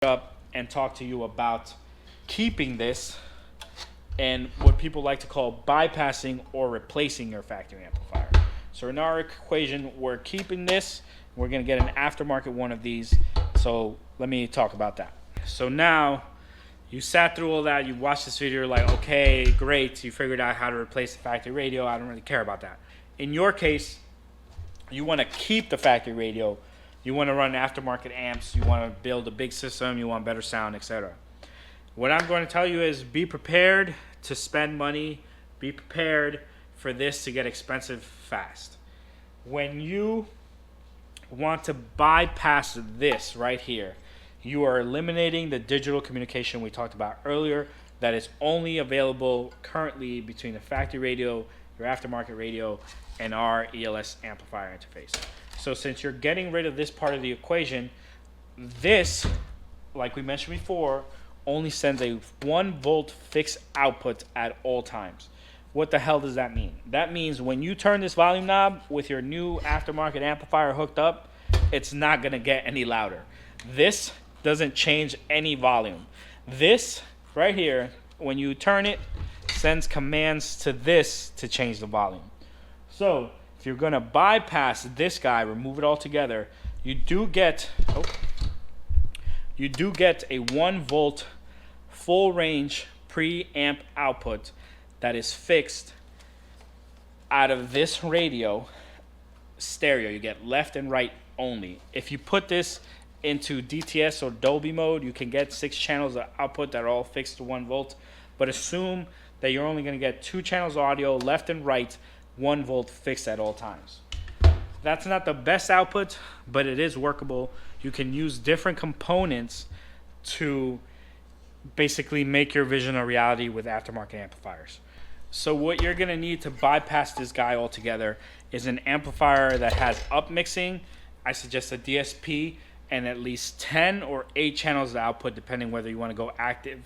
up and talk to you about keeping this and what people like to call bypassing or replacing your factory amplifier. So in our equation, we're keeping this. We're going to get an aftermarket one of these. So let me talk about that. So now you sat through all that. You watched this video. You're like, okay, great. You figured out how to replace the factory radio. I don't really care about that. In your case, you want to keep the factory radio. You want to run aftermarket amps. You want to build a big system. You want better sound, etc. What I'm going to tell you is be prepared to spend money. Be prepared for this to get expensive fast. When you want to bypass this right here, you are eliminating the digital communication we talked about earlier that is only available currently between the factory radio, your aftermarket radio, and our ELS amplifier interface. So since you're getting rid of this part of the equation, this, like we mentioned before, only sends a 1 volt fixed output at all times. What the hell does that mean? That means when you turn this volume knob with your new aftermarket amplifier hooked up, it's not going to get any louder. This doesn't change any volume. This right here, when you turn it, sends commands to this to change the volume. So if you're going to bypass this guy, remove it altogether, you do get a 1 volt full range preamp output that is fixed out of this radio stereo. You get left and right only. If you put this into DTS or Dolby mode, you can get 6 channels of output that are all fixed to 1 volt, but assume that you're only going to get 2 channels of audio left and right, 1 volt fixed at all times. That's not the best output, but it is workable. You can use different components to basically make your vision a reality with aftermarket amplifiers. So what you're going to need to bypass this guy altogether is an amplifier that has upmixing. I suggest a DSP and at least 10 or 8 channels of output, depending whether you want to go active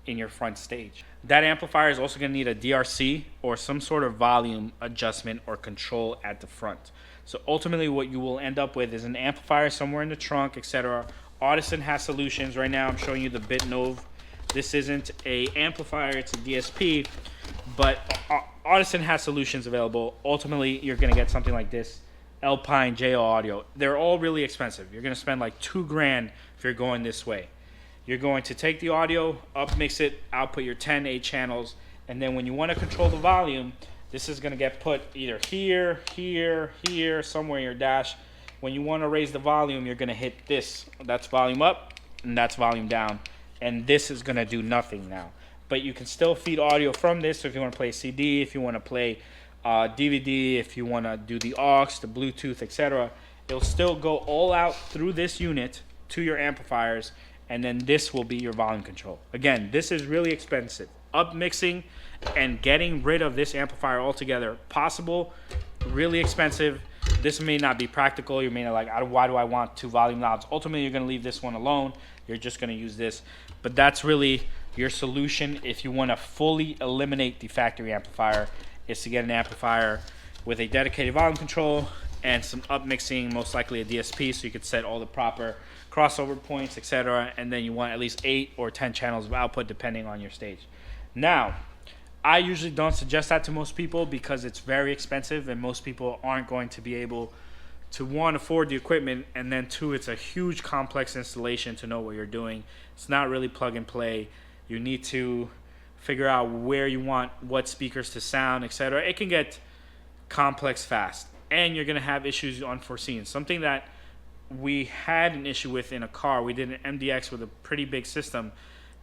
in your front stage. That amplifier is also going to need a DRC or some sort of volume adjustment or control at the front. So ultimately what you will end up with is an amplifier somewhere in the trunk, etc. Audison has solutions. Right now I'm showing you the BitNove. This isn't a amplifier, it's a DSP, but Audison has solutions available. Ultimately you're going to get something like this, Alpine JL Audio. They're all really expensive. You're going to spend like $2 grand if you're going this way. You're going to take the audio, upmix it, output your 10, 8 channels, and then when you want to control the volume, this is going to get put either here, here, here, somewhere in your dash. When you want to raise the volume, you're going to hit this. That's volume up, and that's volume down. And this is going to do nothing now. But you can still feed audio from this. So if you want to play CD, if you want to play DVD, if you want to do the aux, the Bluetooth, etc., it'll still go all out through this unit to your amplifiers, and then this will be your volume control. Again, this is really expensive. Upmixing and getting rid of this amplifier altogether, possible, really expensive. This may not be practical. You may not like, why do I want 2 volume knobs? Ultimately, you're going to leave this one alone. You're just going to use this. But that's really your solution if you want to fully eliminate the factory amplifier, is to get an amplifier with a dedicated volume control and some upmixing, most likely a DSP, so you could set all the proper crossover points, etc. And then you want at least 8 or 10 channels of output depending on your stage. Now, I usually don't suggest that to most people because it's very expensive and most people aren't going to be able to, 1, afford the equipment, and then 2, it's a huge complex installation to know what you're doing. It's not really plug and play. You need to figure out where you want what speakers to sound, etc. It can get complex fast, and you're going to have issues unforeseen. Something that we had an issue with in a car, we did an MDX with a pretty big system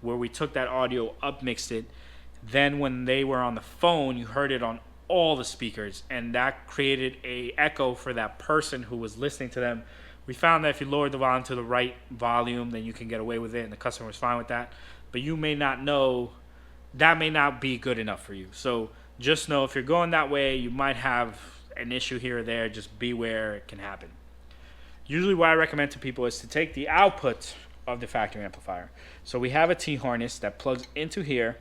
where we took that audio, upmixed it. Then when they were on the phone, you heard it on all the speakers, and that created a echo for that person who was listening to them. We found that if you lowered the volume to the right volume, then you can get away with it, and the customer was fine with that. But you may not know, that may not be good enough for you. So just know if you're going that way, you might have an issue here or there. Just beware, it can happen. Usually what I recommend to people is to take the output of the factory amplifier. So we have a T-harness that plugs into here,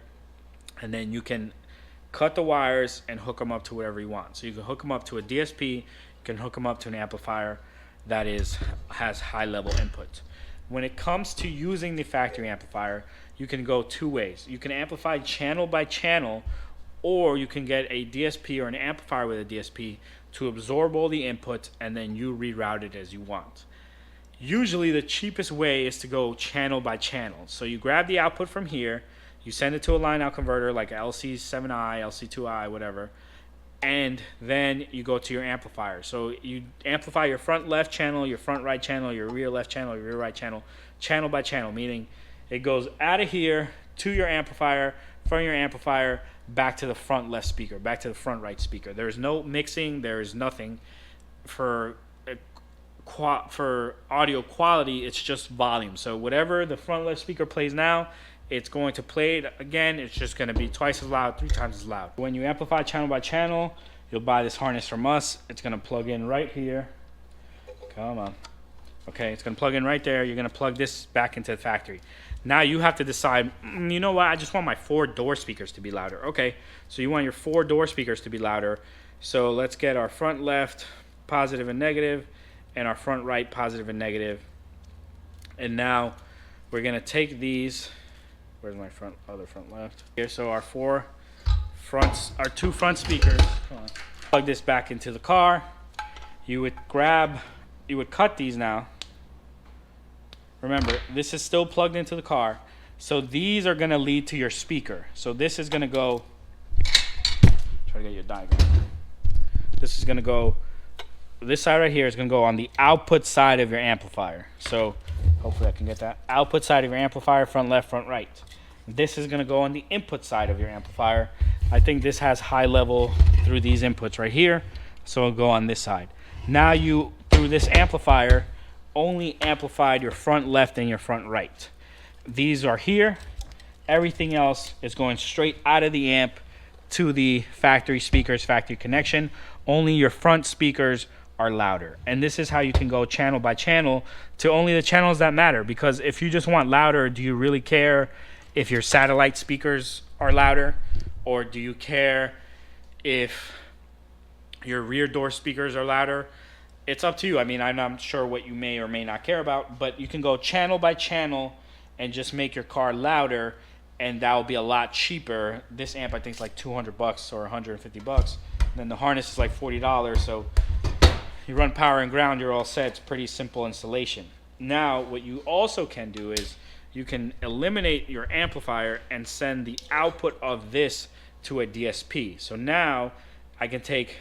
and then you can cut the wires and hook them up to whatever you want. So you can hook them up to a DSP, you can hook them up to an amplifier that has high level input. when it comes to using the factory amplifier, you can go two ways. You can amplify channel by channel, or you can get a DSP or an amplifier with a DSP to absorb all the inputs, and then you reroute it as you want. Usually the cheapest way is to go channel by channel. So you grab the output from here, you send it to a line out converter like LC7i, LC2i, whatever, and then you go to your amplifier. So you amplify your front left channel, your front right channel, your rear left channel, your rear right channel, channel by channel, meaning it goes out of here to your amplifier, from your amplifier, back to the front left speaker, back to the front right speaker. There's no mixing, there is nothing. For audio quality, it's just volume. So whatever the front left speaker plays now, it's going to play it again. It's just going to be twice as loud, 3 times as loud. When you amplify channel by channel, you'll buy this harness from us. It's going to plug in right here. Come on. Okay, it's going to plug in right there. You're going to plug this back into the factory. Now you have to decide, you know what, I just want my 4 door speakers to be louder. Okay, so you want your 4 door speakers to be louder. So let's get our front left positive and negative, and our front right positive and negative. And now we're going to take these. Where's my other front left? Here, so our 2 front speakers. Plug this back into the car. You would cut these now. Remember, this is still plugged into the car. So these are gonna lead to your speaker. So this is gonna go, try to get your diagram. This is gonna go, this side right here is gonna go on the output side of your amplifier. So hopefully I can get that. Output side of your amplifier, front left, front right. This is gonna go on the input side of your amplifier. I think this has high level through these inputs right here. So it'll go on this side. Now you, through this amplifier, only amplified your front left and your front right. These are here. Everything else is going straight out of the amp to the factory speakers, factory connection. Only your front speakers are louder. And this is how you can go channel by channel to only the channels that matter. Because if you just want louder, do you really care if your satellite speakers are louder? Or do you care if your rear door speakers are louder? It's up to you. I mean, I'm not sure what you may or may not care about, but you can go channel by channel and just make your car louder, and that will be a lot cheaper. This amp I think is like $200 or $150. And then the harness is like $40. So you run power and ground, you're all set. It's pretty simple installation. Now, what you also can do is you can eliminate your amplifier and send the output of this to a DSP. So now I can take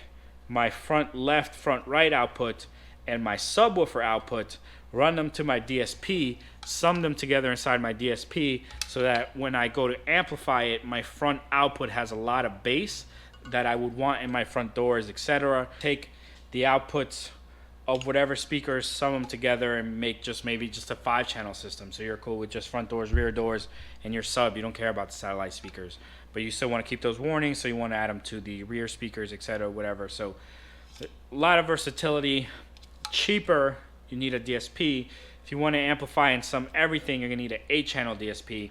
my front left, front right output and my subwoofer output, run them to my DSP, sum them together inside my DSP so that when I go to amplify it, my front output has a lot of bass that I would want in my front doors, etc. Take the outputs of whatever speakers, sum them together and make maybe just a 5-channel system. So you're cool with just front doors, rear doors, and your sub. You don't care about the satellite speakers, but you still want to keep those warnings, so you want to add them to the rear speakers, etc., whatever. So a lot of versatility. Cheaper, you need a DSP. If you want to amplify and sum everything, you're going to need an 8-channel DSP,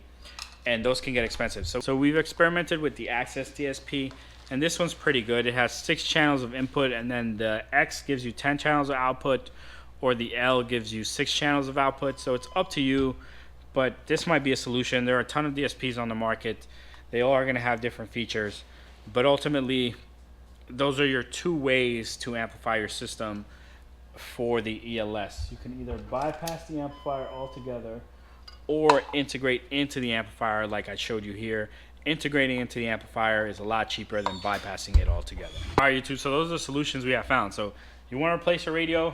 and those can get expensive. So we've experimented with the Access DSP, and this one's pretty good. It has 6 channels of input, and then the X gives you 10 channels of output, or the L gives you 6 channels of output. So it's up to you, but this might be a solution. There are a ton of DSPs on the market. They all are going to have different features, but ultimately, those are your 2 ways to amplify your system for the ELS. You can either bypass the amplifier altogether or integrate into the amplifier like I showed you here. Integrating into the amplifier is a lot cheaper than bypassing it altogether. All right, YouTube, so those are the solutions we have found. So you want to replace your radio,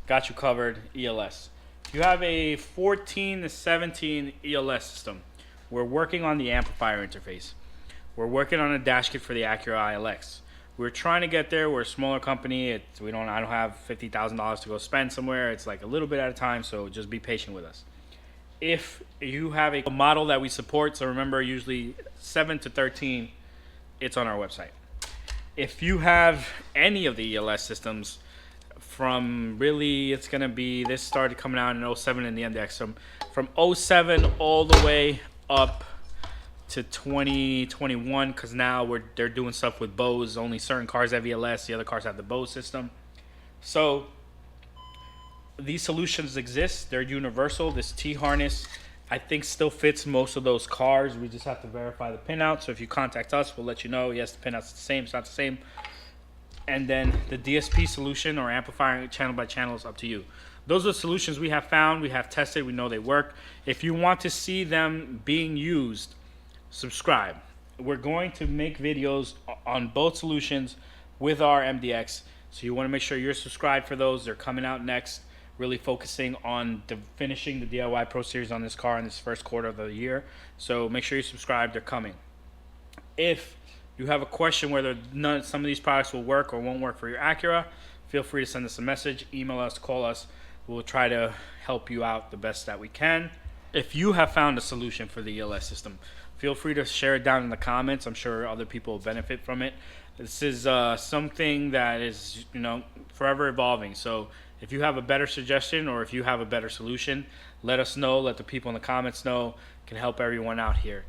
got you covered, ELS. If you have a 14 to 17 ELS system, we're working on the amplifier interface. We're working on a dash kit for the Acura ELS. We're trying to get there. We're a smaller company. I don't have $50,000 to go spend somewhere. It's like a little bit at a time, so just be patient with us. If you have a model that we support, so remember, usually 7 to 13, it's on our website. If you have any of the ELS systems from really, it's going to be, this started coming out in 07 in the MDX. So from 07 all the way up to 2021, because now they're doing stuff with Bose. Only certain cars have ELS, the other cars have the Bose system. So these solutions exist. They're universal. This T-harness, I think, still fits most of those cars. We just have to verify the pinout. So if you contact us, we'll let you know. Yes, the pinout's the same. It's not the same. And then the DSP solution or amplifier channel by channel is up to you. Those are the solutions we have found. We have tested. We know they work. If you want to see them being used, subscribe. We're going to make videos on both solutions with our MDX. So you want to make sure you're subscribed for those. They're coming out next. Really focusing on finishing the DIY Pro Series on this car in this first quarter of the year. So make sure you subscribe. They're coming. If you have a question whether some of these products will work or won't work for your Acura, feel free to send us a message, email us, call us. We'll try to help you out the best that we can. If you have found a solution for the ELS system, feel free to share it down in the comments. I'm sure other people will benefit from it. This is something that is, forever evolving. So if you have a better suggestion or if you have a better solution, let us know. Let the people in the comments know. It can help everyone out here.